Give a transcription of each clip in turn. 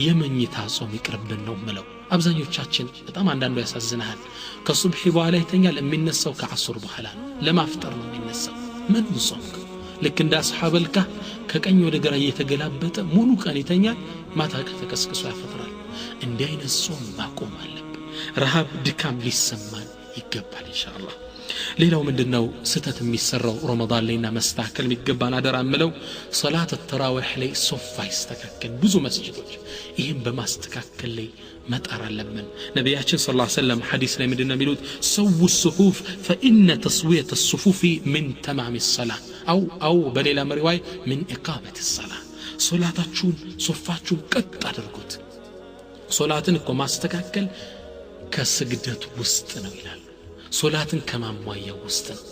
የመኝታ ጾም ይቅርብን ነው ምለው አብዛኞቻችን በጣም አንዳንዱ ያሳዝናል ከሱብሂ በኋላ ይተኛል የሚነሳው ከአስር በኋላ ለማፍጠር ነው የሚነሳው ምን ጾምክ ልክ እንደ አስሐበል ካህፍ ከቀኝ ወደ ግራ እየተገላበጠ ሙሉ ቀን ይተኛል ማታ ከተከስክሶ ያፈጥራል እንዲህ አይነት ጾም ማቆም አለብን ረሃብ ድካም ሊሰማን ይገባል ኢንሻአላህ ሌላው ምንድነው ስተት የሚሰራው ረመዳን ላይና መስተካከል የሚገባን አደራ ምለው ሶላት ተራዊህ ላይ ሶፋ ይስተካከል ብዙ መስጂዶች ይሄን በማስተካከል ላይ መጣር አለብን ነብያችን ሰለላሁ ዐለይሂ ወሰለም ሐዲስ ላይ ምንድነው የሚሉት ሰው الصفوف فإن تسوية الصفوف من تمام الصلاة أو በሌላ መሪዋይ من إقامة الصلاة ሶላታችሁን ሶፋችሁን ቀጥ አድርጉት ሶላትን እኮ ማስተካከል ከስግደት ውስጥ ነው ይላል ሶላትን ከማሟያው ውስጥ ነው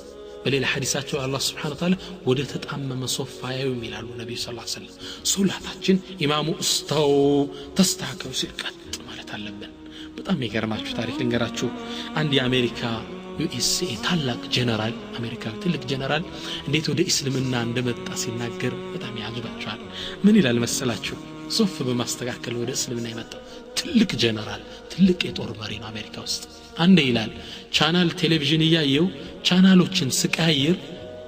በሌላ ሐዲሳቸው አላህ Subhanahu Wa Ta'ala ወደ ተጣመመ ሶፋ ያዩ ይላሉ ነብዩ ሰለላሁ ዐለይሂ ወሰለም ሶላታችን ኢማሙ እስታው ተስተካከሉ ሲል ቀጥ ማለት አለብን በጣም ይገርማችሁ ታሪክ ልንገራችሁ አንድ የአሜሪካ ዩኤስኤ ታላቅ ጀነራል አሜሪካዊ ትልቅ ጀነራል እንዴት ወደ እስልምና እንደመጣ ሲናገር በጣም ያጅባችኋል ምን ይላል መሰላችሁ ሶፍ በማስተካከል ወደ እስልምና የመጣው ትልቅ ጀነራል ትልቅ የጦር መሪ ነው አሜሪካ ውስጥ አንዴ ይላል ቻናል ቴሌቪዥን ያየው ቻናሎችን ስቀያየር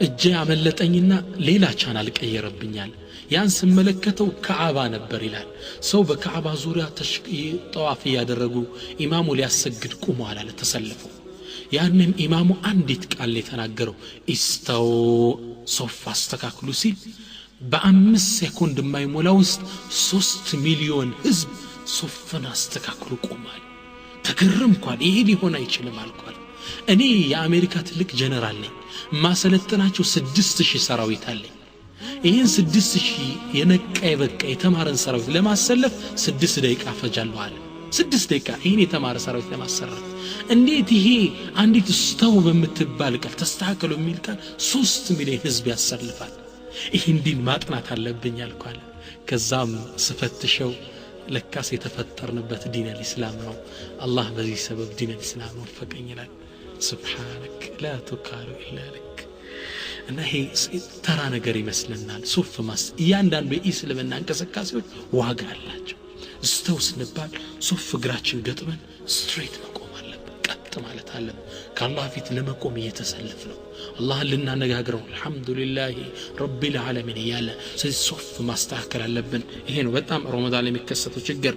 እጄ አመለጠኝና ሌላ ቻናል ቀየረብኛል ያን ስመለከተው ከዓባ ነበር ይላል ሰው በከዓባ ዙሪያ ጠዋፍ ያደረጉ ኢማሙ ሊያሰግድ ቆመዋል አለ ተሰልፎ ያንን ኢማሙ አንዲት ቃል የተናገረው ኢስታው ሶፍ አስተካክሉ ሲል በ5 ሴኮንድ የማይሞላ ውስጥ 3 ሚሊዮን ህዝብ ሶፍን አስተካክሉ ቆማል ተገረምኳል ይሄ ሊሆን አይችልም አልኳል እኔ የአሜሪካ ትልቅ ጀነራል ነኝ ማሰለጥናቸው 6000 ሰራዊት አለኝ ይሄን 6000 የነቃ የበቃ የተማረን ሰራዊት ለማሰለፍ 6 ደቂቃ ፈጃለሁ አለ 6 ደቂቃ ይሄን የተማረ ሰራዊት ለማሰራት እንዴት ይሄ አንዲት ስታው በምትባል ቃል ተስተካከሉ የሚል ቃል 3 ሚሊዮን ህዝብ ያሰልፋል ይሄን ዲን ማጥናት አለብኝ አልኳል ከዛም ስፈትሸው ለካስ የተፈጠርንበት ዲን الاسلام ነው አላህ በዚህ ሰበብ ዲን الاسلام ወፈቀኝ ይላል ሱብሃንክ لا تقال الا لك እና ይሄ ተራ ነገር ይመስልናል ሱፍ ማስ እያንዳንዱ የእስልምና እንቅስቃሴዎች ዋጋ አላቸው ስተውስ ንባል ሱፍ እግራችን ገጥመን ስትሬት መቆም አለብን ቀጥ ማለት አለብን ከአላህ ፊት ለመቆም እየተሰለፍ ነው አላህን ልናነጋግረው አልহামዱሊላህ ረቢል ዓለሚን ያለ ሱፍ ማስተካከል አለብን ይሄ ነው በጣም ረመዳን ላይ የሚከሰተው ችግር